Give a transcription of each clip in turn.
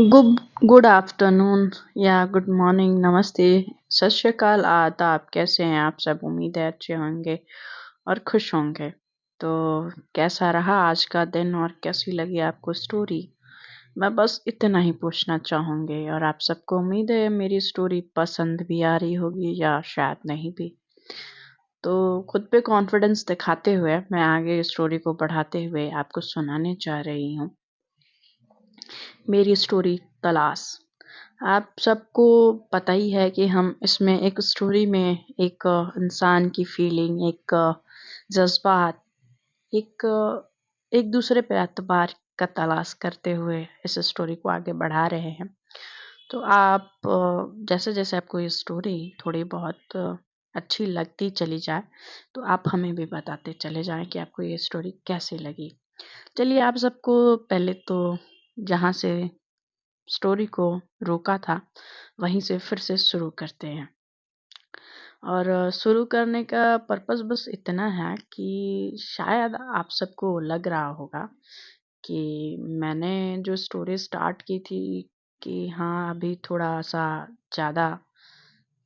Good good afternoon या good morning, नमस्ते, सत श्री अकाल, आदाब। कैसे हैं आप सब? उम्मीद है अच्छे होंगे और खुश होंगे। तो कैसा रहा आज का दिन और कैसी लगी आपको स्टोरी? मैं बस इतना ही पूछना चाहूँगी और आप सबको उम्मीद है मेरी स्टोरी पसंद भी आ रही होगी या शायद नहीं भी। तो खुद पे कॉन्फिडेंस दिखाते हुए मैं आगे स्टोरी को बढ़ाते हुए आपको सुनाने जा रही हूँ मेरी स्टोरी तलाश। आप सबको पता ही है कि हम इसमें एक स्टोरी में एक इंसान की फीलिंग, एक जज्बात, एक एक दूसरे पे एतबार का तलाश करते हुए इस स्टोरी को आगे बढ़ा रहे हैं। तो आप जैसे जैसे आपको ये स्टोरी थोड़ी बहुत अच्छी लगती चली जाए तो आप हमें भी बताते चले जाएं कि आपको ये स्टोरी कैसी लगी। चलिए, आप सबको पहले तो जहाँ से स्टोरी को रोका था वहीं से फिर से शुरू करते हैं। और शुरू करने का पर्पस बस इतना है कि शायद आप सबको लग रहा होगा कि मैंने जो स्टोरी स्टार्ट की थी कि हाँ अभी थोड़ा सा ज़्यादा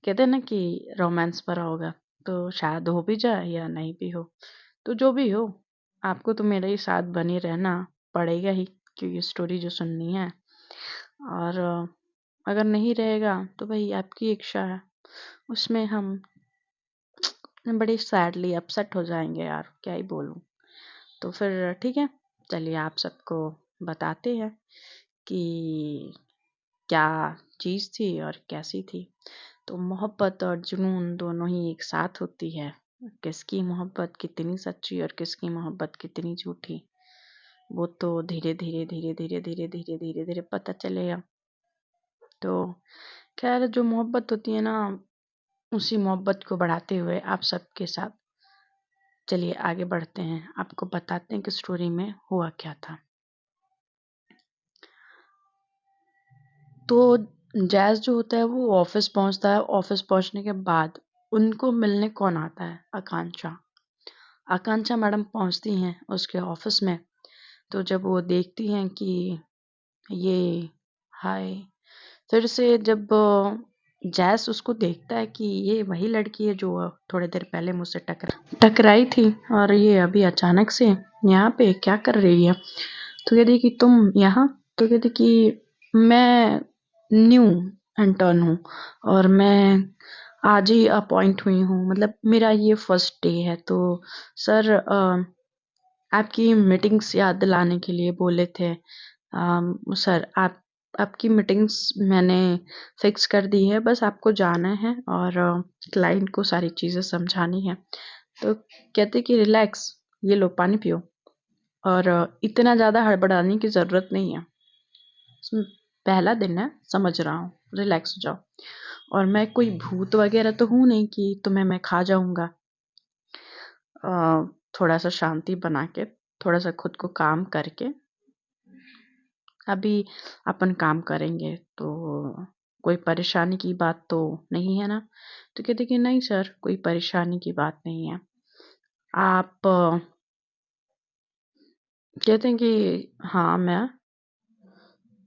कहते हैं ना कि रोमांस भरा होगा, तो शायद हो भी जाए या नहीं भी हो। तो जो भी हो, आपको तो मेरे ही साथ बने रहना पड़ेगा ही, क्योंकि स्टोरी जो सुननी है। और अगर नहीं रहेगा तो भाई आपकी इच्छा है, उसमें हम बड़ी सैडली अपसेट हो जाएंगे यार, क्या ही बोलूं। तो फिर ठीक है, चलिए आप सबको बताते हैं कि क्या चीज़ थी और कैसी थी। तो मोहब्बत और जुनून दोनों ही एक साथ होती है। किसकी मोहब्बत कितनी सच्ची और किसकी मोहब्बत कितनी झूठी, वो तो धीरे धीरे धीरे धीरे धीरे धीरे धीरे धीरे पता चलेगा। तो खैर, जो मोहब्बत होती है ना, उसी मोहब्बत को बढ़ाते हुए आप सबके साथ चलिए आगे बढ़ते हैं। आपको बताते हैं कि स्टोरी में हुआ क्या था। तो जैज़ जो होता है वो ऑफिस पहुंचता है। ऑफिस पहुंचने के बाद उनको मिलने कौन आता है? आकांक्षा। आकांक्षा मैडम पहुंचती हैं उसके ऑफिस में। तो जब वो देखती हैं कि ये हाय, फिर से जब जैस उसको देखता है कि ये वही लड़की है जो थोड़ी देर पहले मुझसे टकराई थी और ये अभी अचानक से यहाँ पे क्या कर रही है। तो कहती कि तुम यहाँ? तो कहती कि मैं न्यू इंटर्न हूँ और मैं आज ही अपॉइंट हुई हूँ, मतलब मेरा ये फर्स्ट डे है। तो सर आपकी मीटिंग्स याद दिलाने के लिए बोले थे। सर आपकी मीटिंग्स मैंने फिक्स कर दी है, बस आपको जाना है और क्लाइंट को सारी चीज़ें समझानी है। तो कहते कि रिलैक्स, ये लो पानी पियो और इतना ज़्यादा हड़बड़ाने की ज़रूरत नहीं है। इसमें पहला दिन है, समझ रहा हूँ, रिलैक्स हो जाओ। और मैं कोई भूत वगैरह तो हूँ नहीं कि तुम्हें मैं खा जाऊंगा। थोड़ा सा शांति बना के, थोड़ा सा खुद को काम करके अभी अपन काम करेंगे, तो कोई परेशानी की बात तो नहीं है ना? तो कहते कि नहीं सर, कोई परेशानी की बात नहीं है। आप कहते हैं कि हाँ मैं।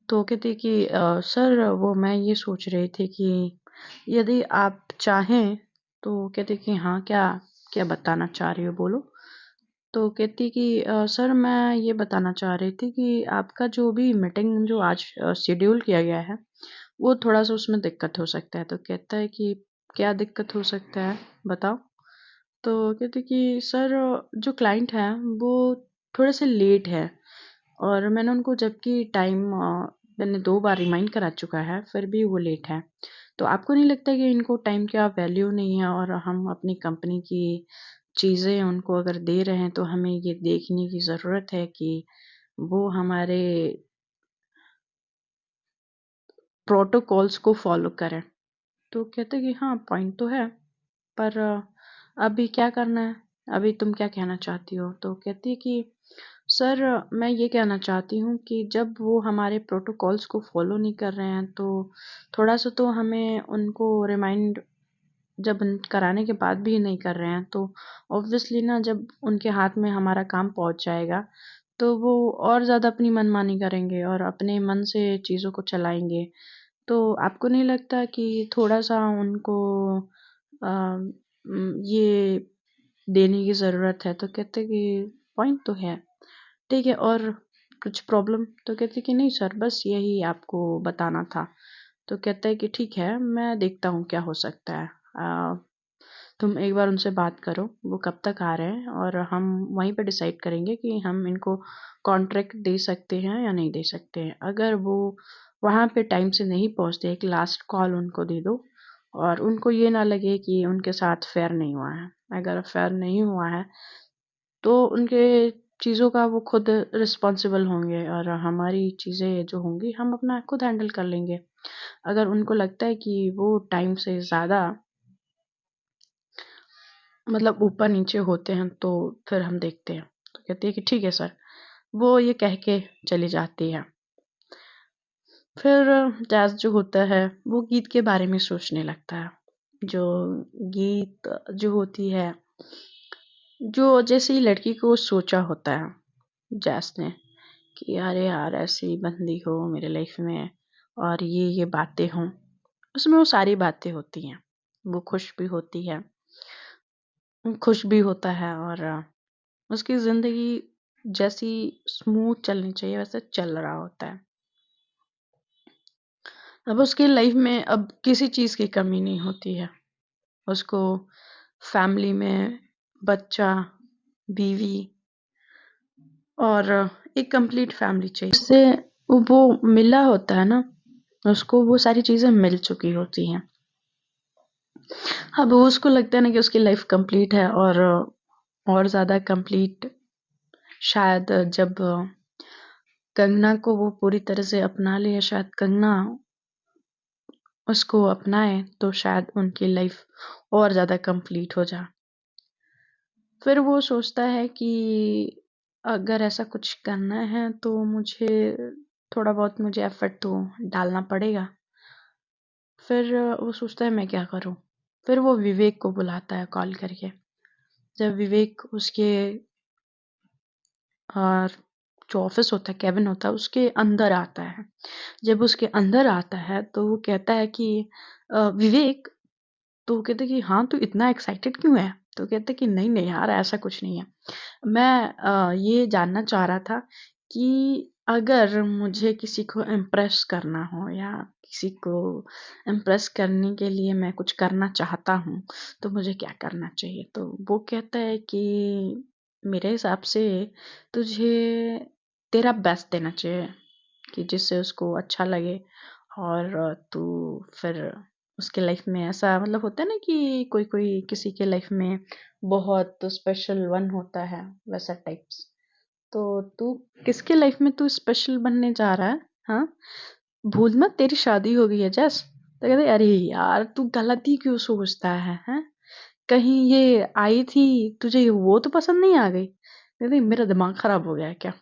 तो कहते कि सर वो मैं ये सोच रही थी कि यदि आप चाहें तो। कहते कि हाँ, क्या क्या बताना चाह रही हो, बोलो। तो कहती कि सर मैं ये बताना चाह रही थी कि आपका जो भी मीटिंग जो आज शेड्यूल किया गया है वो थोड़ा सा उसमें दिक्कत हो सकता है। तो कहता है कि क्या दिक्कत हो सकता है, बताओ। तो कहते कि सर जो क्लाइंट है वो थोड़े से लेट है और मैंने उनको जबकि टाइम मैंने 2 बार रिमाइंड करा चुका है, फिर भी वो लेट है। तो आपको नहीं लगता कि इनको टाइम की वैल्यू नहीं है और हम अपनी कंपनी की चीज़ें उनको अगर दे रहे हैं तो हमें ये देखने की ज़रूरत है कि वो हमारे प्रोटोकॉल्स को फॉलो करें। तो कहते कि हाँ पॉइंट तो है, पर अभी क्या करना है? अभी तुम क्या कहना चाहती हो? तो कहती है कि सर मैं ये कहना चाहती हूँ कि जब वो हमारे प्रोटोकॉल्स को फॉलो नहीं कर रहे हैं तो थोड़ा सा तो हमें उनको रिमाइंड जब कराने के बाद भी नहीं कर रहे हैं तो ऑब्वियसली ना, जब उनके हाथ में हमारा काम पहुंच जाएगा तो वो और ज़्यादा अपनी मनमानी करेंगे और अपने मन से चीज़ों को चलाएँगे। तो आपको नहीं लगता कि थोड़ा-सा उनको ये देने की ज़रूरत है? तो कहते कि पॉइंट तो है, ठीक है और कुछ प्रॉब्लम? तो कहते कि नहीं सर बस यही आपको बताना था। तो कहता है कि ठीक है, मैं देखता हूँ क्या हो सकता है। तुम एक बार उनसे बात करो, वो कब तक आ रहे हैं और हम वहीं पे डिसाइड करेंगे कि हम इनको कॉन्ट्रैक्ट दे सकते हैं या नहीं दे सकते हैं। अगर वो वहाँ पे टाइम से नहीं पहुँचते, एक लास्ट कॉल उनको दे दो और उनको ये ना लगे कि उनके साथ फेयर नहीं हुआ है। अगर फेयर नहीं हुआ है, तो उनके चीज़ों का वो खुद रिस्पॉन्सिबल होंगे और हमारी चीज़ें जो होंगी हम अपना खुद हैंडल कर लेंगे। अगर उनको लगता है कि वो टाइम से ज़्यादा मतलब ऊपर-नीचे होते हैं तो फिर हम देखते हैं। तो कहती है कि ठीक है सर। वो ये कह के चली जाती है। फिर जैज़ जो होता है वो गीत के बारे में सोचने लगता है। जो गीत जो होती है, जो जैसे ही लड़की को सोचा होता है जैज़ ने कि अरे यार ऐसी बंदी हो मेरे लाइफ में और ये बातें हों, उसमें वो सारी बातें होती हैं। वो खुश भी होती है, खुश भी होता है और उसकी ज़िंदगी जैसी स्मूथ चलनी चाहिए वैसे चल रहा होता है। अब उसकी लाइफ में अब किसी चीज़ की कमी नहीं होती है। उसको फैमिली में बच्चा, बीवी और एक कंप्लीट फैमिली चाहिए। उससे वो मिला होता है ना, उसको वो सारी चीज़ें मिल चुकी होती हैं। अब उसको लगता है ना कि उसकी लाइफ कंप्लीट है और ज़्यादा कंप्लीट शायद जब कंगना को वो पूरी तरह से अपना ले या शायद कंगना उसको अपनाए तो शायद उनकी लाइफ और ज़्यादा कंप्लीट हो जाए। फिर वो सोचता है कि अगर ऐसा कुछ करना है तो मुझे थोड़ा बहुत मुझे एफर्ट तो डालना पड़ेगा। फिर वो सोचता है मैं क्या करूँ? फिर वो विवेक को बुलाता है कॉल करके। जब विवेक उसके अ, जो ऑफ़िस होता है, केबिन होता है, उसके अंदर आता है। जब उसके अंदर आता है तो वो कहता है कि विवेक तो वो कहते कि हाँ, तू इतना एक्साइटेड क्यों है? तो कहते कि नहीं-नहीं यार ऐसा कुछ नहीं है। मैं ये जानना चाह रहा था कि अगर मुझे किसी को इम्प्रेस करना हो या किसी को इम्प्रेस करने के लिए मैं कुछ करना चाहता हूँ, तो मुझे क्या करना चाहिए? तो वो कहता है कि मेरे हिसाब से तुझे तेरा बेस्ट देना चाहिए कि जिससे उसको अच्छा लगे और तू फिर उसके लाइफ में ऐसा मतलब होता है ना कि कोई-कोई किसी के लाइफ में बहुत स्पेशल वन होता है, वैसा टाइप्स। तो तू किसके लाइफ में तू स्पेशल बनने जा रहा है? हाँ? भूल मत तेरी शादी हो गई है जस। तो कहते अरे यार तू गलत ही क्यों सोचता है? हैं? कहीं ये आई थी तुझे वो तो पसंद नहीं आ गई? कहते मेरा दिमाग खराब हो गया है क्या?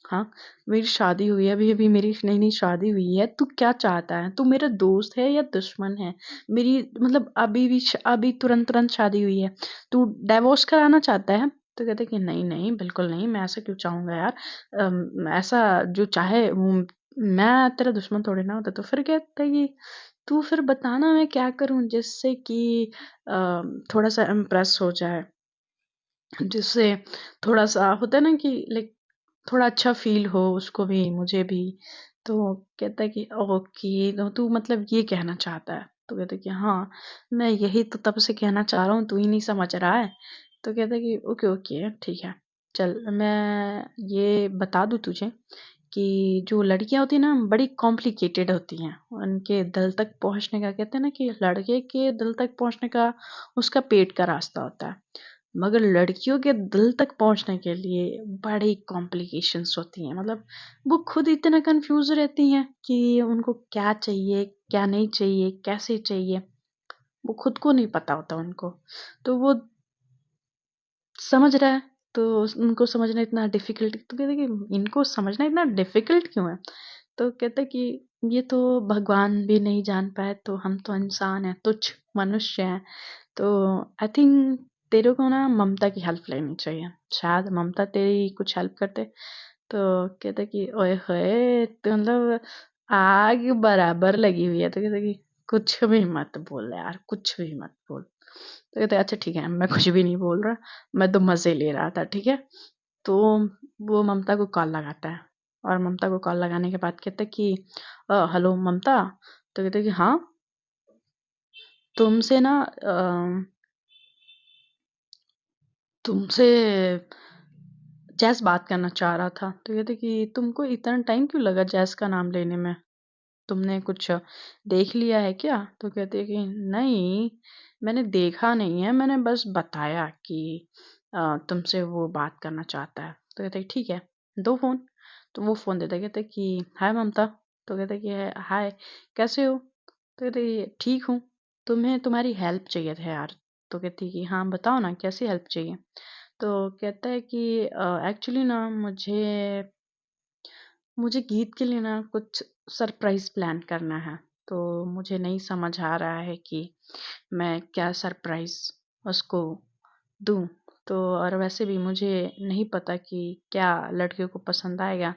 हाँ, मेरी शादी हुई है, अभी-अभी मेरी नई-नई शादी हुई है, तू क्या चाहता है? तू मेरा दोस्त है या दुश्मन है? मेरी मतलब अभी तुरंत-तुरंत शादी हुई है, तू डिवोर्स कराना चाहता है? तो कहते हैं कि नहीं-नहीं, बिल्कुल नहीं, मैं ऐसा क्यों चाहूँगा यार? ऐसा जो चाहे मैं तेरा दुश्मन थोड़ी ना होता। तो फिर कहता है कि तू फिर बता ना मैं क्या करूँ जिससे कि अ, थोड़ा-सा इम्प्रेस हो जाए, जिससे थोड़ा-सा होता है ना कि लाइक थोड़ा अच्छा फ़ील हो उसको भी, मुझे भी। तो कहता है कि ओके, तो तू मतलब ये कहना चाहता है? तो कहता है कि हाँ, मैं यही तो तब से कहना चाह रहा हूँ, तू ही नहीं समझ रहा है। तो कहता है कि ओके, ओके, ठीक है। चल मैं ये बता दूँ तुझे कि जो लड़कियाँ होती हैं ना, बड़ी कॉम्प्लिकेटेड होती हैं। उनके दिल तक पहुँचने का कहते हैं ना कि लड़के के दिल तक पहुँचने का उसका पेट का रास्ता होता है। मगर लड़कियों के दिल तक पहुँचने के लिए बड़ी कॉम्प्लिकेशंस होती हैं। मतलब वो खुद इतना कन्फ्यूज़ रहती हैं कि उनको क्या चाहिए, क्या नहीं चाहिए, कैसे चाहिए, वो खुद को नहीं पता होता उनको। तो वो समझ रहा है, तो उनको समझना इतना डिफ़िकल्ट तो कहते हैं कि इनको समझना इतना डिफ़िकल्ट क्यों है? तो कहते हैं कि ये तो भगवान भी नहीं जान पाए, तो हम तो इंसान हैं, तुच्छ मनुष्य हैं। तो आई थिंक तेरे को ना ममता की हेल्प लेनी चाहिए। शायद ममता तेरी कुछ हेल्प कर दे। तो कहता कि ओए होए तो मतलब आग बराबर लगी हुई है। तो कहता कि कुछ भी मत बोल यार, कुछ भी मत बोल। तो कहते अच्छा ठीक है, मैं कुछ भी नहीं बोल रहा, मैं तो मजे ले रहा था, ठीक है। तो वो ममता को कॉल लगाता है, और ममता को कॉल लगाने के बाद कहता है कि हेलो ममता। तो कहते कि हाँ, तुमसे ना तुमसे जैस बात करना चाह रहा था। तो कहते कि तुमको इतना टाइम क्यों लगा जैस का नाम लेने में, तुमने कुछ देख लिया है क्या? तो कहते हैं कि नहीं, मैंने देखा नहीं है, मैंने बस बताया कि तुमसे वो बात करना चाहता है। तो कहते हैं ठीक है, दो फोन। तो वो फोन देता है, कहते हैं कि हाय ममता। तो कहते हैं कि हाय, कैसे हो? तो कहते हैं कि ठीक हूँ, तुम्हें तुम्हारी हेल्प चाहिए था यार। तो कहती है कि हाँ बताओ ना, कैसी हेल्प चाहिए? तो कहता है कि एक्चुअली ना मुझे गीत के लिए ना कुछ सरप्राइज़ प्लान करना है। तो मुझे नहीं समझ आ रहा है कि मैं क्या सरप्राइज़ उसको दूँ। तो और वैसे भी मुझे नहीं पता कि क्या लड़कियों को पसंद आएगा।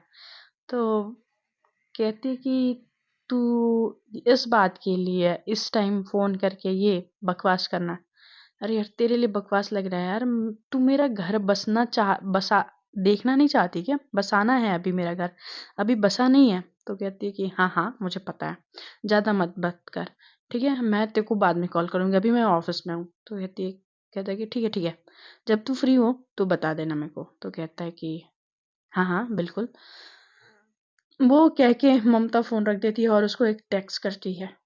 तो कहती कि तू इस बात के लिए इस टाइम फ़ोन करके ये बकवास करना, अरे यार तेरे लिए बकवास लग रहा है यार। तू मेरा घर बसा देखना नहीं चाहती क्या? बसाना है अभी मेरा घर, अभी बसा नहीं है। तो कहती है कि हाँ हाँ मुझे पता है, ज़्यादा मत बात कर, ठीक है, मैं तेरे को बाद में कॉल करूँगी, अभी मैं ऑफिस में हूँ। तो कहता है कि ठीक है, जब तू फ्री हो तो बता देना मेरे को। तो कहता है कि हाँ हाँ बिल्कुल। वो कह के ममता फ़ोन रख देती है और उसको एक टेक्स्ट करती है।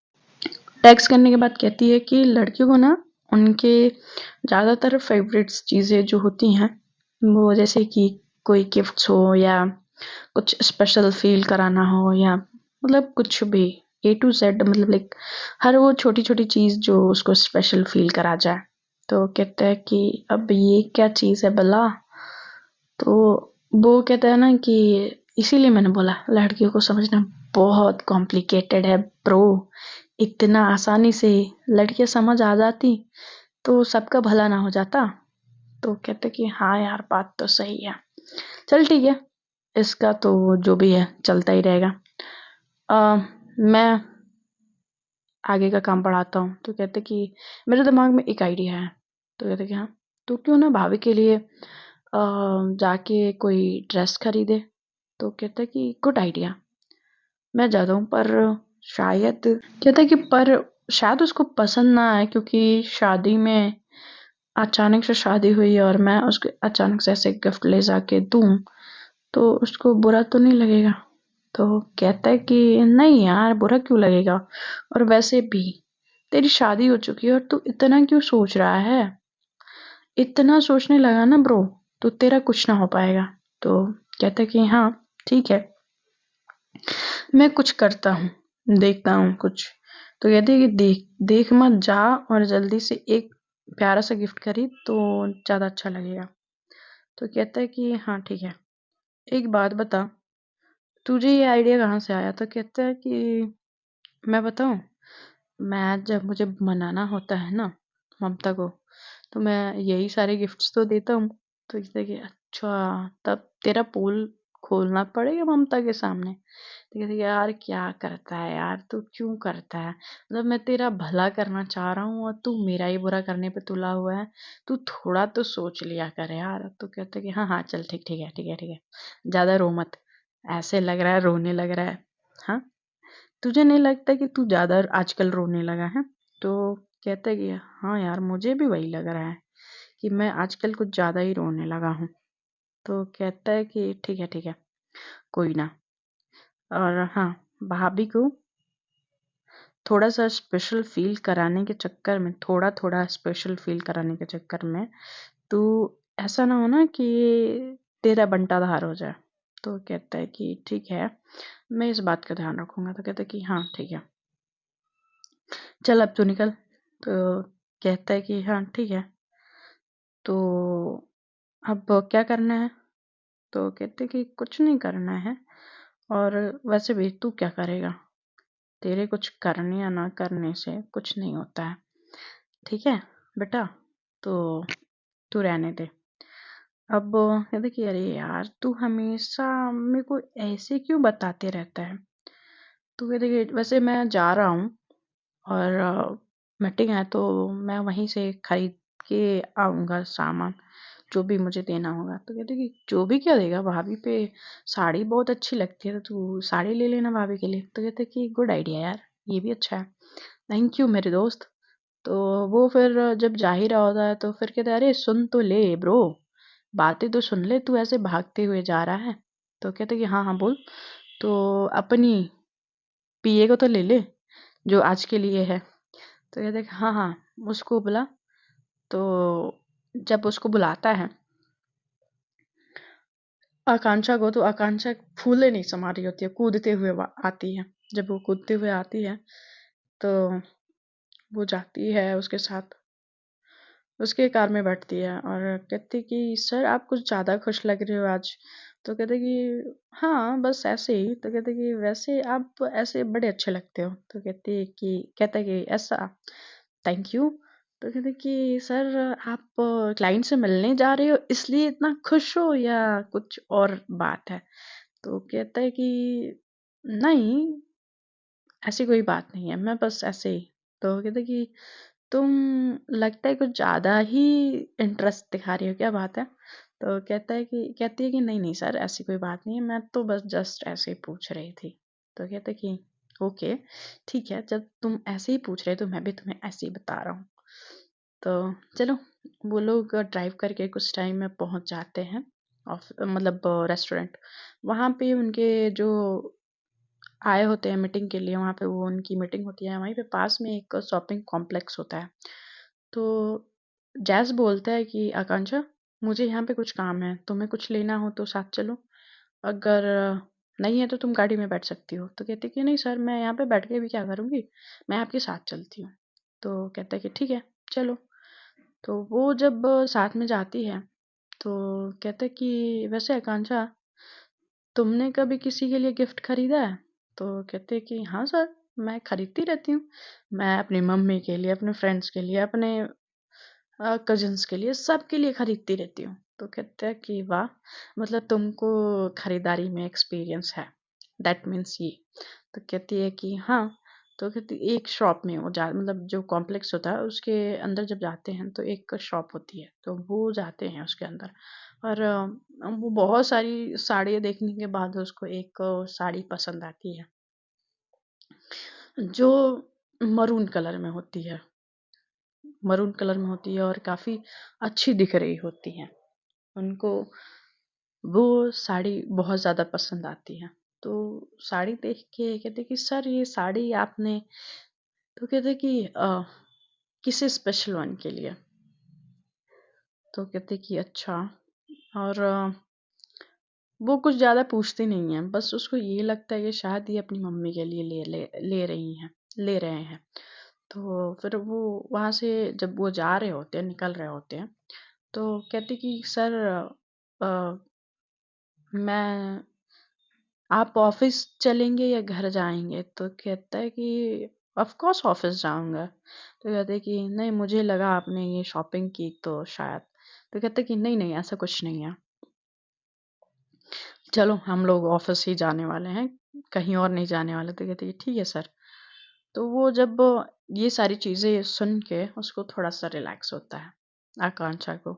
टेक्स्ट करने के बाद कहती है कि लड़कियों को ना उनके ज़्यादातर फेवरेट्स चीज़ें जो होती हैं, वो जैसे कि कोई गिफ्ट्स हो या कुछ स्पेशल फील कराना हो, या मतलब कुछ भी ए टू जेड, मतलब लाइक हर वो छोटी छोटी चीज़ जो उसको स्पेशल फील करा जाए। तो कहता है कि अब ये क्या चीज़ है भला? तो वो कहता है ना कि इसीलिए मैंने बोला लड़कियों को समझना बहुत कॉम्प्लिकेटेड है ब्रो। इतना आसानी से लड़कियां समझ आ जाती तो सबका भला ना हो जाता। तो कहते कि हाँ यार बात तो सही है, चल ठीक है, इसका तो जो भी है चलता ही रहेगा। मैं आगे का काम बढ़ाता हूँ। तो कहते कि मेरे दिमाग में एक आइडिया है। तो कहते कि हाँ, तो क्यों ना भाभी के लिए जाके कोई ड्रेस खरीदे। तो कहता कि गुड आइडिया, मैं जाता हूँ, पर शायद कहता कि पर शायद उसको पसंद ना आए, क्योंकि शादी में अचानक से शादी हुई और मैं उसको अचानक से ऐसे गिफ्ट ले जाके दूँ तो उसको बुरा तो नहीं लगेगा। तो कहता है कि नहीं यार बुरा क्यों लगेगा, और वैसे भी तेरी शादी हो चुकी है और तू इतना क्यों सोच रहा है? इतना सोचने लगा ना ब्रो तो तेरा कुछ ना हो पाएगा। तो कहता है कि हाँ ठीक है, मैं कुछ करता हूँ, देखता हूँ कुछ। तो कहते हैं कि देख देख मत जा, और जल्दी से एक प्यारा सा गिफ्ट खरीद तो ज़्यादा अच्छा लगेगा। तो कहता है कि हाँ ठीक है, एक बात बता, तुझे ये आइडिया कहाँ से आया? तो कहता है कि मैं बताऊँ, मैं जब मुझे मनाना होता है ना ममता को, तो मैं यही सारे गिफ्ट्स तो देता हूँ। तो कहता कि अच्छा, तब तेरा पोल खोलना पड़ेगा ममता के सामने। तो कहती यार क्या करता है यार, तू क्यों करता है? मतलब मैं तेरा भला करना चाह रहा हूँ और तू मेरा ही बुरा करने पे तुला हुआ है। तू थोड़ा तो सोच लिया कर यार। तो कहता कि हाँ हाँ चल ठीक है, ज्यादा रो मत, ऐसे लग रहा है रोने लग रहा है। हाँ, तुझे नहीं लगता कि तू ज़्यादा आजकल रोने लगा है? तो कहता है कि हाँ यार मुझे भी वही लग रहा है कि मैं आजकल कुछ ज़्यादा ही रोने लगा हूँ। तो कहता है कि ठीक है, कोई ना। और हाँ, भाभी को थोड़ा सा स्पेशल फील कराने के चक्कर में, थोड़ा थोड़ा स्पेशल फील कराने के चक्कर में तू ऐसा ना हो ना कि तेरा बंटाधार हो जाए। तो कहता है कि ठीक है, मैं इस बात का ध्यान रखूंगा। तो कहता है कि हाँ ठीक है, चल अब तू निकल। तो कहता है कि हाँ ठीक है, तो अब क्या करना है? तो कहते कि कुछ नहीं करना है, और वैसे भी तू क्या करेगा? तेरे कुछ करने या ना करने से कुछ नहीं होता है, ठीक है बेटा, तो तू रहने दे। अब कहते कि अरे यार तू हमेशा मेरे को ऐसे क्यों बताते रहता है। तो कहते कि वैसे मैं जा रहा हूँ और मीटिंग है तो मैं वहीं से खरीद के आऊँगा सामान, जो भी मुझे देना होगा। तो कहते कि जो भी क्या देगा, भाभी पे साड़ी बहुत अच्छी लगती है तो तू साड़ी ले लेना भाभी के लिए। तो कहते कि गुड आइडिया यार, ये भी अच्छा है, थैंक यू मेरे दोस्त। तो वो फिर जब जा ही रहा होता है तो फिर कहता है अरे सुन तो ले ब्रो, बातें तो सुन ले, तू ऐसे भागते हुए जा रहा है। तो कहते कि हाँ हाँ बोल। तो अपनी पीए को तो ले ले जो आज के लिए है। तो कहते कि हाँ हाँ, उसको बुला। तो जब उसको बुलाता है आकांक्षा को, तो आकांक्षा फूले नहीं समा रही होती है, कूदते हुए आती है। जब वो कूदते हुए आती है तो वो जाती है उसके साथ, उसके कार में बैठती है और कहती कि सर आप कुछ ज़्यादा खुश लग रहे हो आज। तो कहते कि हाँ बस ऐसे ही। तो कहते कि वैसे आप ऐसे बड़े अच्छे लगते हो। तो कहता कि ऐसा, थैंक यू। तो कहते कि सर आप क्लाइंट से मिलने जा रहे हो इसलिए इतना खुश हो या कुछ और बात है। तो कहता है कि नहीं, ऐसी कोई बात नहीं है, मैं बस ऐसे ही। तो कहते कि तुम लगता है कुछ ज़्यादा ही इंटरेस्ट दिखा रही हो, क्या बात है। तो कहती है कि नहीं नहीं सर ऐसी कोई बात नहीं है, मैं तो बस जस्ट ऐसे ही पूछ रही थी। तो कहते कि ओके ठीक है, जब तुम ऐसे ही पूछ रहे हो तो मैं भी तुम्हें ऐसे ही बता रहा हूँ। तो चलो, वो लोग ड्राइव करके कुछ टाइम में पहुंच जाते हैं मतलब रेस्टोरेंट। वहाँ पे उनके जो आए होते हैं मीटिंग के लिए, वहाँ पे वो उनकी मीटिंग होती है, वहीं पे पास में एक शॉपिंग कॉम्प्लेक्स होता है। तो जैस बोलता है कि आकांक्षा मुझे यहाँ पे कुछ काम है, तुम्हें कुछ लेना हो तो साथ चलो, अगर नहीं है तो तुम गाड़ी में बैठ सकती हो। तो कहती कि नहीं सर मैं यहाँ पे बैठ के भी क्या करूँगी, मैं आपके साथ चलती हूँ। तो कहता है कि ठीक है चलो। तो वो जब साथ में जाती है तो कहता है कि वैसे आकांक्षा तुमने कभी किसी के लिए गिफ्ट खरीदा है। तो कहते हैं कि हाँ सर, मैं खरीदती रहती हूँ। मैं अपनी मम्मी के लिए, अपने फ्रेंड्स के लिए, अपने कजिन्स के लिए, सबके लिए खरीदती रहती हूँ। तो कहते हैं कि वाह, मतलब तुमको खरीदारी में एक्सपीरियंस है, दैट मीन्स ये। तो कहती है कि हाँ। तो कहती एक शॉप में वो जा मतलब जो कॉम्प्लेक्स होता है उसके अंदर जब जाते हैं तो एक शॉप होती है, तो वो जाते हैं उसके अंदर। और वो बहुत सारी साड़ियाँ देखने के बाद उसको एक साड़ी पसंद आती है जो मरून कलर में होती है, मरून कलर में होती है और काफ़ी अच्छी दिख रही होती है उनको। वो साड़ी बहुत ज़्यादा पसंद आती है। तो साड़ी देख के कहते कि सर ये साड़ी आपने। तो कहते कि किसी स्पेशल वन के लिए। तो कहते कि अच्छा। और वो कुछ ज़्यादा पूछती नहीं है, बस उसको ये लगता है कि शायद ये अपनी मम्मी के लिए ले रहे हैं। तो फिर वो वहाँ से जब वो जा रहे होते हैं, निकल रहे होते हैं, तो कहती कि सर अ, मैं आप ऑफिस चलेंगे या घर जाएंगे। तो कहता है कि ऑफ कोर्स ऑफिस जाऊंगा। तो कहते हैं कि नहीं मुझे लगा आपने ये शॉपिंग की तो शायद। तो कहते हैं कि नहीं नहीं ऐसा कुछ नहीं है, चलो हम लोग ऑफिस ही जाने वाले हैं, कहीं और नहीं जाने वाले। तो कहते हैं कि ठीक है सर। तो वो जब ये सारी चीज़ें सुन के उसको थोड़ा सा रिलैक्स होता है, आकांक्षा को।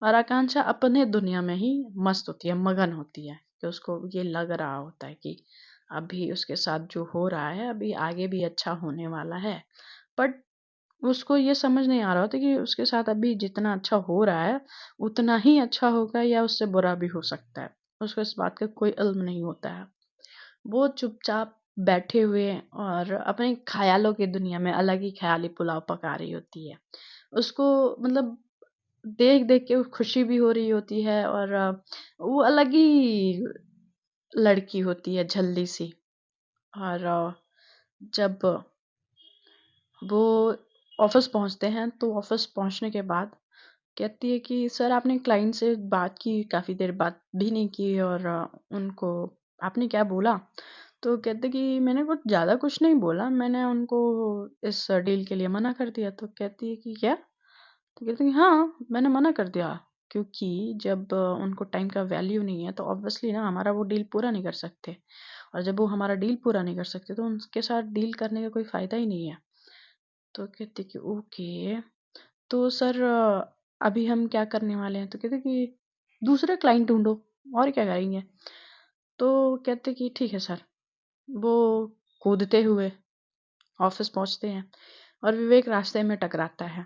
और आकांक्षा अपने दुनिया में ही मस्त होती है, मगन होती है, कि उसको ये लग रहा होता है कि अभी उसके साथ जो हो रहा है अभी आगे भी अच्छा होने वाला है। बट उसको ये समझ नहीं आ रहा होता कि उसके साथ अभी जितना अच्छा हो रहा है उतना ही अच्छा होगा या उससे बुरा भी हो सकता है, उसको इस बात का कोई इल्म नहीं होता है। वो चुपचाप बैठे हुए और अपने ख्यालों की दुनिया में अलग ही ख्याली पुलाव पका रही होती है। उसको मतलब देख देख के खुशी भी हो रही होती है और वो अलग ही लड़की होती है, झल्ली सी। और जब वो ऑफिस पहुंचते हैं तो ऑफिस पहुंचने के बाद कहती है कि सर आपने क्लाइंट से बात की, काफ़ी देर बात भी नहीं की और उनको आपने क्या बोला। तो कहते कि मैंने कुछ नहीं बोला, मैंने उनको इस डील के लिए मना कर दिया। तो कहती है कि क्या। तो कहते कि हाँ मैंने मना कर दिया। क्योंकि जब उनको टाइम का वैल्यू नहीं है तो ऑब्वियसली ना हमारा वो डील पूरा नहीं कर सकते, और जब वो हमारा डील पूरा नहीं कर सकते तो उनके साथ डील करने का कोई फ़ायदा ही नहीं है। तो कहते कि ओके, तो सर अभी हम क्या करने वाले हैं? तो कहते कि दूसरे क्लाइंट ढूँढो, और क्या करेंगे? तो कहते कि ठीक है सर। वो कूदते हुए ऑफ़िस पहुँचते हैं और विवेक रास्ते में टकराता है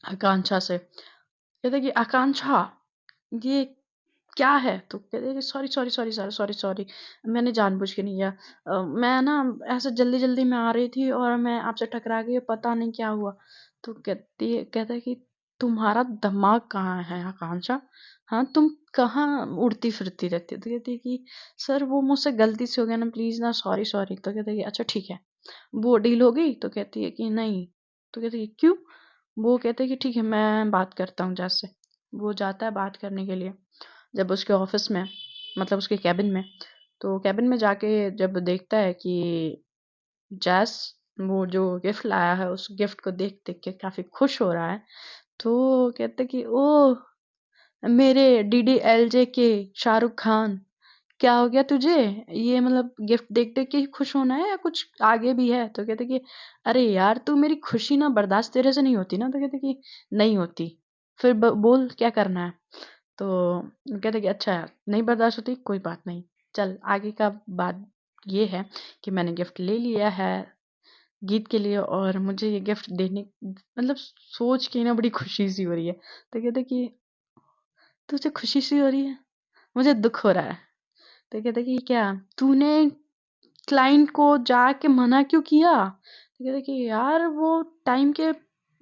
आकांक्षा से। कहते कि आकांक्षा, ये क्या है? तो कहते कि sorry, sorry, sorry sir, sorry, sorry, मैंने जानबूझ के नहीं किया। मैं ना ऐसे जल्दी-जल्दी में आ रही थी और मैं आपसे टकरा गई, पता नहीं क्या हुआ। तो कहता है कि तुम्हारा दिमाग कहाँ है आकांक्षा? हाँ, तुम कहाँ उड़ती-फिरती रहती हो? तो कहती है कि सर वो मुझसे गलती से हो गया ना, प्लीज़ ना, सॉरी, सॉरी। तो कहता है कि अच्छा ठीक है। वो डील हो गई? तो कहती है कि नहीं। तो कहती है क्यों? वो कहते हैं कि ठीक है, मैं बात करता हूँ जज से। वो जाता है बात करने के लिए। जब उसके ऑफिस में, मतलब उसके कैबिन में, तो कैबिन में जाके जब देखता है कि जैस वो जो गिफ्ट लाया है उस गिफ्ट को देख देख के काफी खुश हो रहा है, तो कहते कि ओह, मेरे डीडीएलजे के शाहरुख खान, क्या हो गया तुझे? ये मतलब गिफ्ट देख देख के ही खुश होना है या कुछ आगे भी है? तो कहते कि अरे यार, तू मेरी खुशी ना बर्दाश्त तेरे से नहीं होती ना? तो कहते कि नहीं होती। फिर बोल क्या करना है? तो कहते कि अच्छा यार, नहीं बर्दाश्त होती, कोई बात नहीं, चल आगे का बात ये है कि मैंने गिफ्ट ले लिया है गीत के लिए, और मुझे ये गिफ्ट देने मतलब सोच के ना बड़ी खुशी सी हो रही है। तो कहते कि तुझे खुशी सी हो रही है, मुझे दुख हो रहा है। तो कहते कि क्या, तूने क्लाइंट को जाके मना क्यों किया? तो कहते कि यार वो टाइम के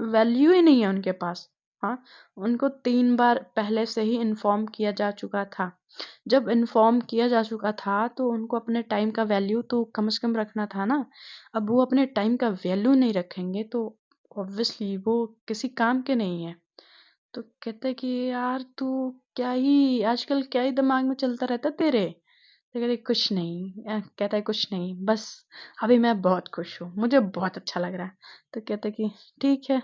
वैल्यू ही नहीं है उनके पास। हाँ, उनको 3 बार पहले से ही इन्फॉर्म किया जा चुका था। जब इन्फॉर्म किया जा चुका था तो उनको अपने टाइम का वैल्यू तो कम से कम रखना था ना। अब वो अपने टाइम का वैल्यू नहीं रखेंगे तो ऑब्वियसली वो किसी काम के नहीं है। तो कहते कि यार तू क्या ही आजकल क्या ही दिमाग में चलता रहता है तेरे? तो कहते कुछ नहीं, कहता है कुछ नहीं, बस अभी मैं बहुत खुश हूँ, मुझे बहुत अच्छा लग रहा है। तो कहता है कि ठीक है,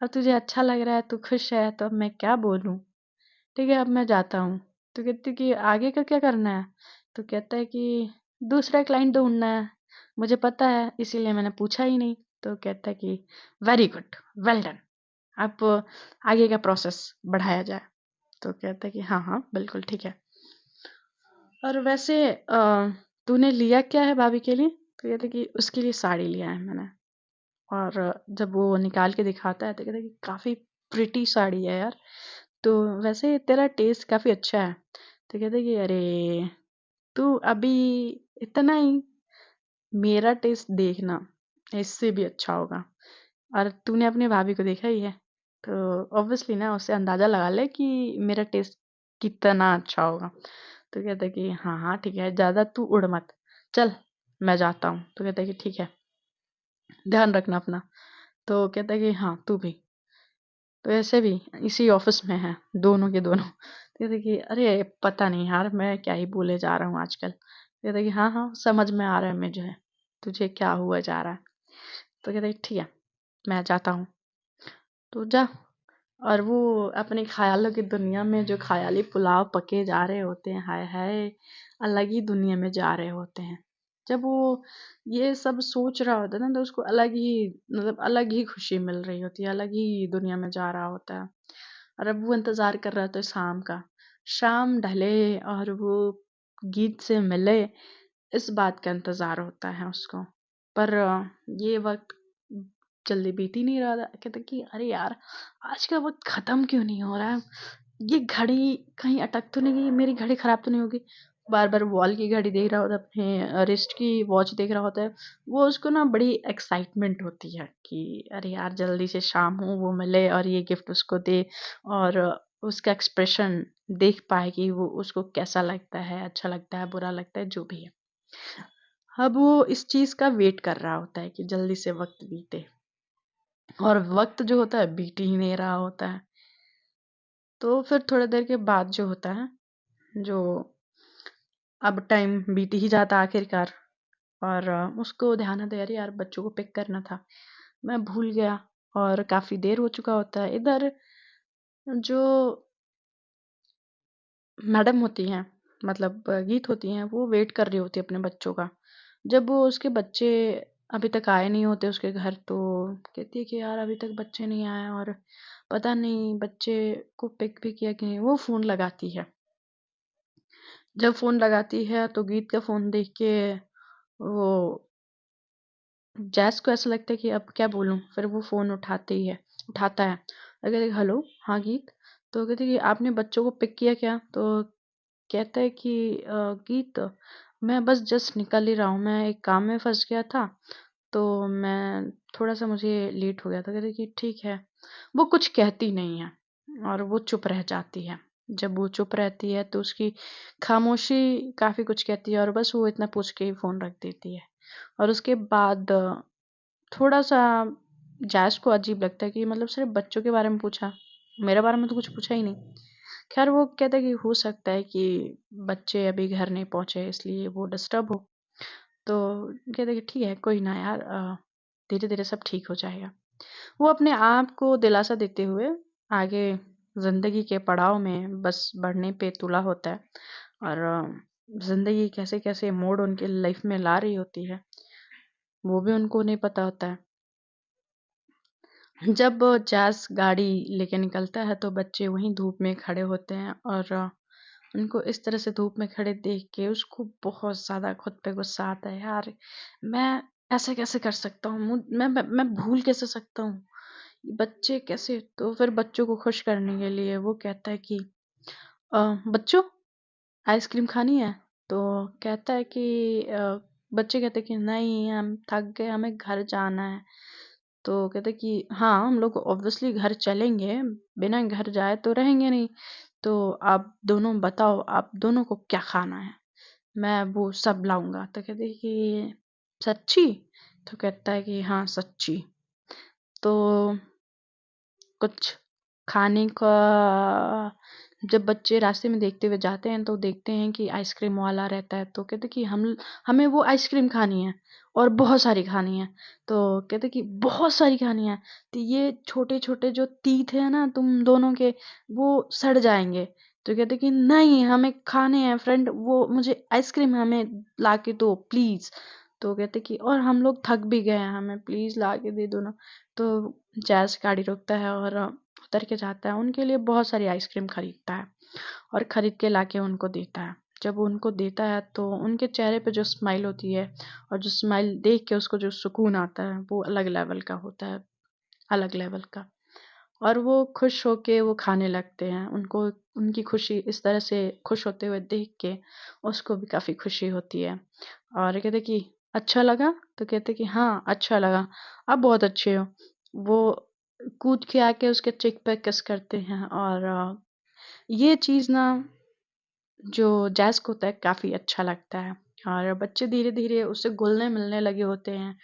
अब तुझे अच्छा लग रहा है, तू खुश है, तो अब मैं क्या बोलूँ? ठीक है, अब मैं जाता हूँ। तो कहती कि आगे का क्या करना है? तो कहता है कि दूसरा क्लाइंट ढूँढना है। मुझे पता है, इसीलिए मैंने पूछा ही नहीं। तो कहता है कि वेरी गुड, वेल डन। अब आगे का प्रोसेस बढ़ाया जाए। तो कहता है कि हाँ, हाँ, बिल्कुल ठीक है। और वैसे तूने लिया क्या है भाभी के लिए? तो कहता है कि उसके लिए साड़ी लिया है मैंने। और जब वो निकाल के दिखाता है तो कहता है कि काफ़ी प्रिटी साड़ी है यार। तो वैसे तेरा टेस्ट काफ़ी अच्छा है। तो कहते हैं कि अरे, तू अभी इतना ही, मेरा टेस्ट देखना, इससे भी अच्छा होगा। और तूने अपनी भाभी को देखा ही है, तो ऑब्वियसली ना उससे अंदाज़ा लगा ले कि मेरा टेस्ट कितना अच्छा होगा। तो कहता है कि हाँ, हाँ, ठीक है, ज़्यादा तू उड़ मत, चल मैं जाता हूँ। तो कहता है कि ठीक है, ध्यान रखना अपना। तो कहता है कि हाँ, तू भी। तो ऐसे भी इसी ऑफिस में हैं, दोनों के दोनों। तो कहते कि अरे पता नहीं यार, मैं क्या ही बोले जा रहा हूँ आजकल। कहते कि हाँ, हाँ, समझ में आ रहा है मुझे, तुझे क्या हुआ जा रहा है। तो कहते ठीक है, मैं जाता हूँ, तो जा। और वो अपने ख़यालों की दुनिया में जो ख़याली पुलाव पके जा रहे होते हैं, हाय हाय! अलग ही दुनिया में जा रहे होते हैं। जब वो ये सब सोच रहा होता है ना तो उसको अलग ही, मतलब अलग ही खुशी मिल रही होती है, अलग ही दुनिया में जा रहा होता है। और अब वो इंतज़ार कर रहा होता है शाम का। शाम ढले और वो गीत से मिले, इस बात का इंतज़ार होता है उसको। पर ये वक़्त जल्दी बीत ही नहीं रहा था। कहता कि अरे यार, आज का वक़्त ख़त्म क्यों नहीं हो रहा है? ये घड़ी कहीं अटक तो नहीं गई? मेरी घड़ी ख़राब तो नहीं हो गई? बार-बार वॉल की घड़ी देख रहा होता है, अपने रिस्ट की वॉच देख रहा होता है। वो उसको ना बड़ी एक्साइटमेंट होती है कि अरे यार, जल्दी से शाम हो, वो मिले और ये गिफ्ट उसको दे, और उसका एक्सप्रेशन देख पाए कि वो उसको कैसा लगता है, अच्छा लगता है, बुरा लगता है, जो भी है। अब वो इस चीज़ का वेट कर रहा होता है कि जल्दी से वक़्त बीते, और वक़्त जो होता है बीत ही नहीं रहा होता है। तो फिर थोड़ी देर के बाद जो होता है, जो अब टाइम बीत ही जाता है आखिरकार, और उसको ध्यान आता है, अरे यार बच्चों को पिक करना था, मैं भूल गया, और काफ़ी देर हो चुका होता है। इधर जो मैडम होती हैं, मतलब गीत होती हैं, वो वेट कर रही होती है अपने बच्चों का। जब वो उसके बच्चे अभी तक आए नहीं होते उसके घर, तो कहती है कि यार अभी तक बच्चे नहीं आए और पता नहीं बच्चे को पिक भी किया कि नहीं। वो फ़ोन लगाती है। जब फ़ोन लगाती है तो गीत का फ़ोन देख के वो जैस को ऐसा लगता है कि अब क्या बोलूँ? फिर वो फ़ोन उठाता है और कहता है, हेलो, हाँ गीत। तो कहती है कि आपने बच्चों को पिक किया क्या? तो कहता है कि गीत, मैं बस जस्ट निकल ही रहा हूँ, मैं एक काम में फंस गया था, तो मैं थोड़ा सा मुझे लेट हो गया था। कहते हैं कि ठीक है। वो कुछ कहती नहीं है और वो चुप रह जाती है। जब वो चुप रहती है तो उसकी खामोशी काफ़ी कुछ कहती है और बस वो इतना पूछ के ही फ़ोन रख देती है। और उसके बाद थोड़ा सा जैश को अजीब लगता है कि मतलब सिर्फ बच्चों के बारे में पूछा, मेरे बारे में तो कुछ पूछा ही नहीं। खैर वो कहता है कि हो सकता है कि बच्चे अभी घर नहीं पहुंचे इसलिए वो डिस्टर्ब हो। तो कहते हैं कि ठीक है, कोई ना यार, धीरे धीरे सब ठीक हो जाएगा। वो अपने आप को दिलासा देते हुए आगे जिंदगी के पड़ाव में बस बढ़ने पे तुला होता है। और जिंदगी कैसे कैसे मोड़ उनके लाइफ में ला रही होती है वो भी उनको नहीं पता होता है। जब जैज़ गाड़ी लेके निकलता है तो बच्चे वहीं धूप में खड़े होते हैं और उनको इस तरह से धूप में खड़े देख के उसको बहुत ज़्यादा खुद पे गुस्सा आता है। यार, मैं ऐसे कैसे कर सकता हूँ? मैं भूल कैसे सकता हूँ? बच्चे कैसे? तो फिर बच्चों को खुश करने के लिए वो कहता है कि बच्चों, आइसक्रीम खानी है? तो कहता है कि बच्चे कहते हैं कि नहीं, हम थक गए, हमें घर जाना है। तो कहते कि हाँ, हम लोग ऑब्वियसली घर चलेंगे, बिना घर जाए तो रहेंगे नहीं। तो आप दोनों बताओ, आप दोनों को क्या खाना है? मैं वो सब लाऊंगा। तो कहते कि सच्ची? तो कहता है कि हाँ सच्ची। तो कुछ खाने का जब बच्चे रास्ते में देखते हुए जाते हैं तो देखते हैं कि आइसक्रीम वाला रहता है। तो कहते कि हम हमें वो आइसक्रीम खानी है और बहुत सारी खानी है। तो कहते कि बहुत सारी खानी है तो ये छोटे छोटे जो तीत है ना तुम दोनों के, वो सड़ जाएंगे। तो कहते कि नहीं, हमें खाने हैं फ्रेंड, वो मुझे आइसक्रीम हमें ला के दो प्लीज। तो कहते कि और हम लोग थक भी गए हैं, हमें प्लीज ला के दे दो ना। तो जैज़ गाड़ी रोकता है और उतर के जाता है, उनके लिए बहुत सारी आइसक्रीम खरीदता है और खरीद के लाके उनको देता है। जब वो उनको देता है तो उनके चेहरे पे जो स्माइल होती है और जो स्माइल देख के उसको जो सुकून आता है वो अलग लेवल का होता है, अलग लेवल का। और वो खुश होके वो खाने लगते हैं। उनको उनकी खुशी इस तरह से खुश होते हुए देख के उसको भी काफ़ी खुशी होती है और कहते कि अच्छा लगा? तो कहते कि हाँ, अच्छा लगा, आप बहुत अच्छे हो। वो कूद के आके उसके चिक पे किस करते हैं और ये चीज़ ना जो जैज़ को होता है काफ़ी अच्छा लगता है और बच्चे धीरे-धीरे उससे घुलने-मिलने लगे होते हैं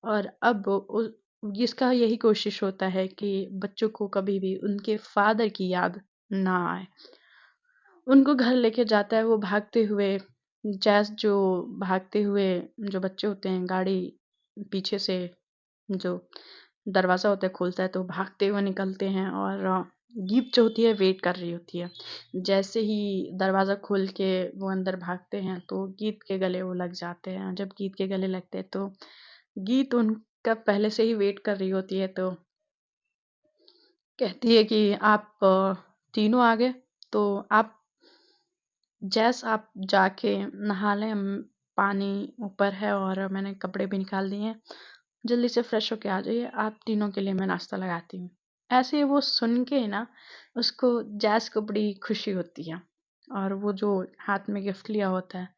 और अब इसका यही कोशिश होता है कि बच्चों को कभी भी उनके फ़ादर की याद ना आए। उनको घर लेके जाता है वो भागते हुए, जैज़ जो भागते हुए, जो बच्चे होते हैं गाड़ी पीछे से जो दरवाज़ा होता है खुलता है तो भागते हुए निकलते हैं और गीत जो होती है वेट कर रही होती है। जैसे ही दरवाज़ा खुल के वो अंदर भागते हैं तो गीत के गले वो लग जाते हैं। जब गीत के गले लगते हैं तो गीत उनका पहले से ही वेट कर रही होती है तो कहती है कि आप तीनों आ गए, तो आप जैस आप जाके नहा लें, पानी ऊपर है और मैंने कपड़े भी निकाल दिए हैं। जल्दी से फ्रेश होके आ जाइए, आप तीनों के लिए मैं नाश्ता लगाती हूँ। ऐसे वो सुन के ना उसको, जैस को बड़ी खुशी होती है और वो जो हाथ में गिफ्ट लिया होता है,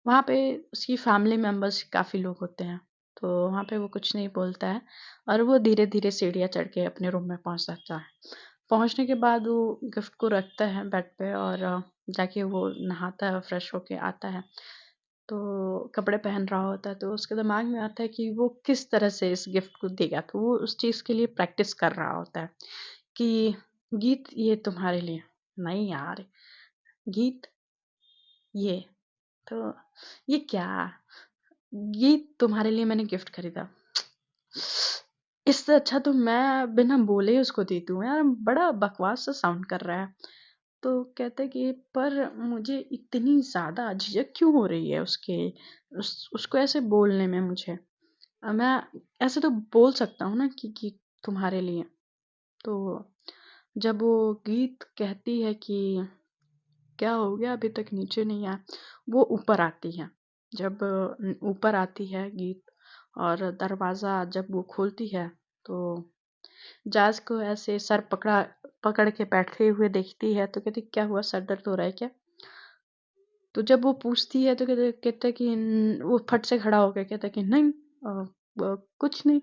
वहाँ पे उसकी फैमिली मेंबर्स काफ़ी लोग होते हैं। तो वहाँ पे वो कुछ नहीं बोलता है और वो धीरे-धीरे सीढ़ियाँ चढ़ के अपने रूम में पहुँच जाता है। पहुँचने के बाद वो गिफ्ट को रखता है बेड पे और जाके वो नहाता है, फ्रेश होके आता है। तो कपड़े पहन रहा होता है तो उसके दिमाग में आता है कि वो किस तरह से इस गिफ्ट को देगा। तो वो उस चीज़ के लिए प्रैक्टिस कर रहा होता है कि गीत ये तुम्हारे लिए, नहीं यार, गीत ये, तो ये क्या? ये तुम्हारे लिए मैंने गिफ्ट खरीदा। इससे अच्छा तो मैं बिना बोले ही उसको दे दूँ यार, बड़ा बकवास सा साउंड कर रहा है। तो कहते कि पर मुझे इतनी ज़्यादा झिझक क्यों हो रही है उसको ऐसे बोलने में मुझे। मैं ऐसे तो बोल सकता हूँ ना कि तुम्हारे लिए। तो जब वो गीत कहती है कि क्या हो गया अभी तक नीचे नहीं आया, वो ऊपर आती है। जब ऊपर आती है गीत और दरवाज़ा जब वो खोलती है तो जाज़ को ऐसे सर पकड़ के बैठे हुए देखती है तो कहती क्या हुआ, सर दर्द हो रहा है क्या? तो जब वो पूछती है तो कहता है कि वो फट से खड़ा हो गया, कहता है कि नहीं, कुछ नहीं।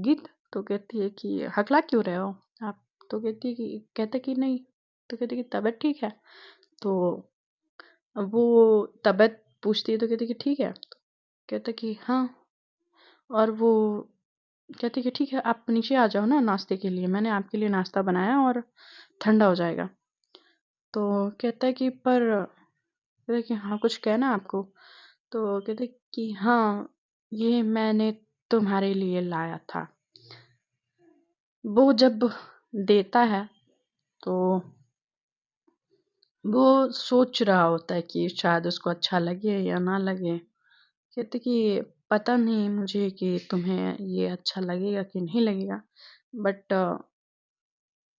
गीत। तो कहती है कि हकला क्यों रहे हो आप? तो कहती है कि कहता कि नहीं। तो कहती है कि तबीयत ठीक है? तो अब वो तबीयत पूछती है तो कहती है कि ठीक है? तो कहता है कि हाँ। और वो कहती है कि ठीक है, आप नीचे आ जाओ ना नाश्ते के लिए, मैंने आपके लिए नाश्ता बनाया और ठंडा हो जाएगा। तो कहता है कि पर कहता है कि हाँ, कुछ कहना है आपको? तो कहते कि हाँ, ये मैंने तुम्हारे लिए लाया था। वो जब देता है तो वो सोच रहा होता है कि शायद उसको अच्छा लगे या ना लगे। कहते कि पता नहीं मुझे कि तुम्हें ये अच्छा लगेगा कि नहीं लगेगा, बट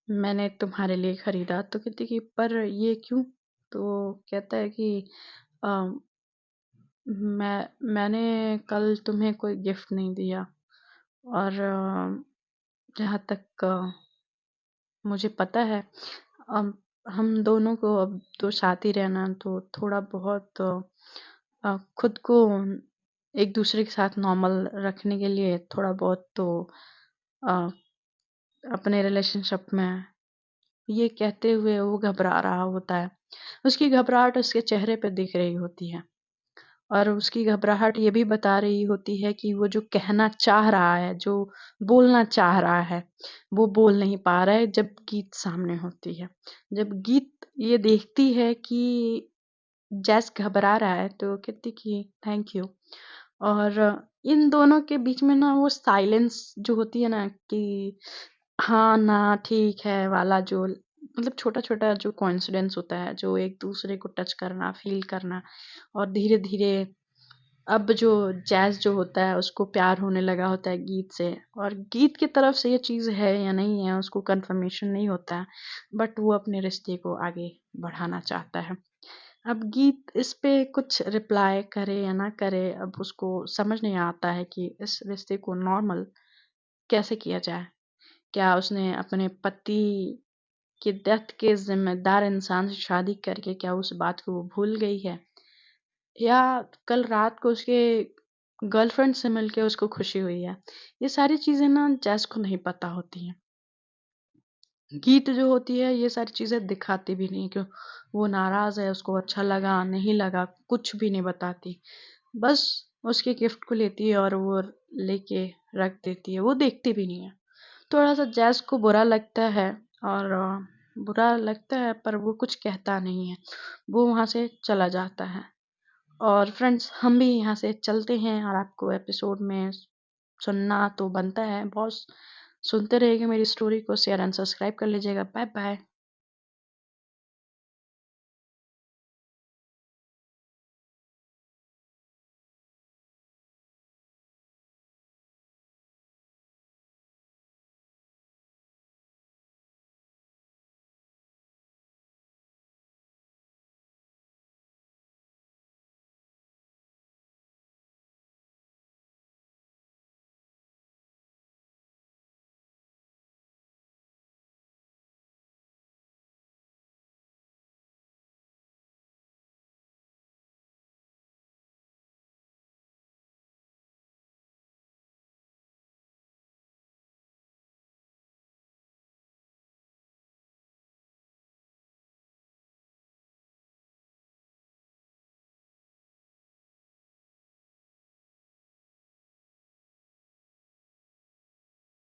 मैंने तुम्हारे लिए खरीदा। तो कहती कि पर ये क्यों? तो कहता है कि अ, मैंने कल तुम्हें कोई गिफ्ट नहीं दिया और जहाँ तक मुझे पता है, अब हम दोनों को अब तो साथ ही रहना, तो थोड़ा बहुत खुद को एक दूसरे के साथ नॉर्मल रखने के लिए थोड़ा बहुत तो अ, अपने रिलेशनशिप में ये कहते हुए वो घबरा रहा होता है। उसकी घबराहट उसके चेहरे पे दिख रही होती है और उसकी घबराहट ये भी बता रही होती है कि वो जो कहना चाह रहा है, जो बोलना चाह रहा है, वो बोल नहीं पा रहा है जब गीत सामने होती है। जब गीत ये देखती है कि जैस घबरा रहा है तो कहती कि थैंक यू। और इन दोनों के बीच में ना वो साइलेंस जो होती है ना कि हाँ, ना, ठीक है वाला जो मतलब छोटा-छोटा जो कोइंसिडेंस होता है, जो एक दूसरे को टच करना, फ़ील करना और धीरे-धीरे अब जो जैज़ जो होता है उसको प्यार होने लगा होता है गीत से, और गीत की तरफ से ये चीज़ है या नहीं है उसको कन्फर्मेशन नहीं होता है, बट वो अपने रिश्ते को आगे बढ़ाना चाहता है। अब गीत इस पे कुछ रिप्लाई करे या ना करे, अब उसको समझ नहीं आता है कि इस रिश्ते को नॉर्मल कैसे किया जाए। क्या उसने अपने पति की डेथ के ज़िम्मेदार इंसान से शादी करके क्या उस बात को वो भूल गई है? या कल रात को उसके गर्लफ्रेंड से मिलके उसको खुशी हुई है? ये सारी चीज़ें ना जैज़ को नहीं पता होती हैं। गीत जो होती है ये सारी चीज़ें दिखाती भी नहीं, कि वो नाराज़ है, उसको अच्छा लगा, नहीं लगा, कुछ भी नहीं बताती। बस उसके गिफ्ट को लेती है और वो लेके रख देती है, वो देखती भी नहीं है। थोड़ा-सा जैज़ को बुरा लगता है और बुरा लगता है पर वो कुछ कहता नहीं है। वो वहाँ से चला जाता है। और फ्रेंड्स, हम भी यहाँ से चलते हैं और आपको एपिसोड में सुनना तो बनता है। बहुत सुनते रहिएगा मेरी स्टोरी को, शेयर एंड सब्सक्राइब कर लीजिएगा। Bye bye.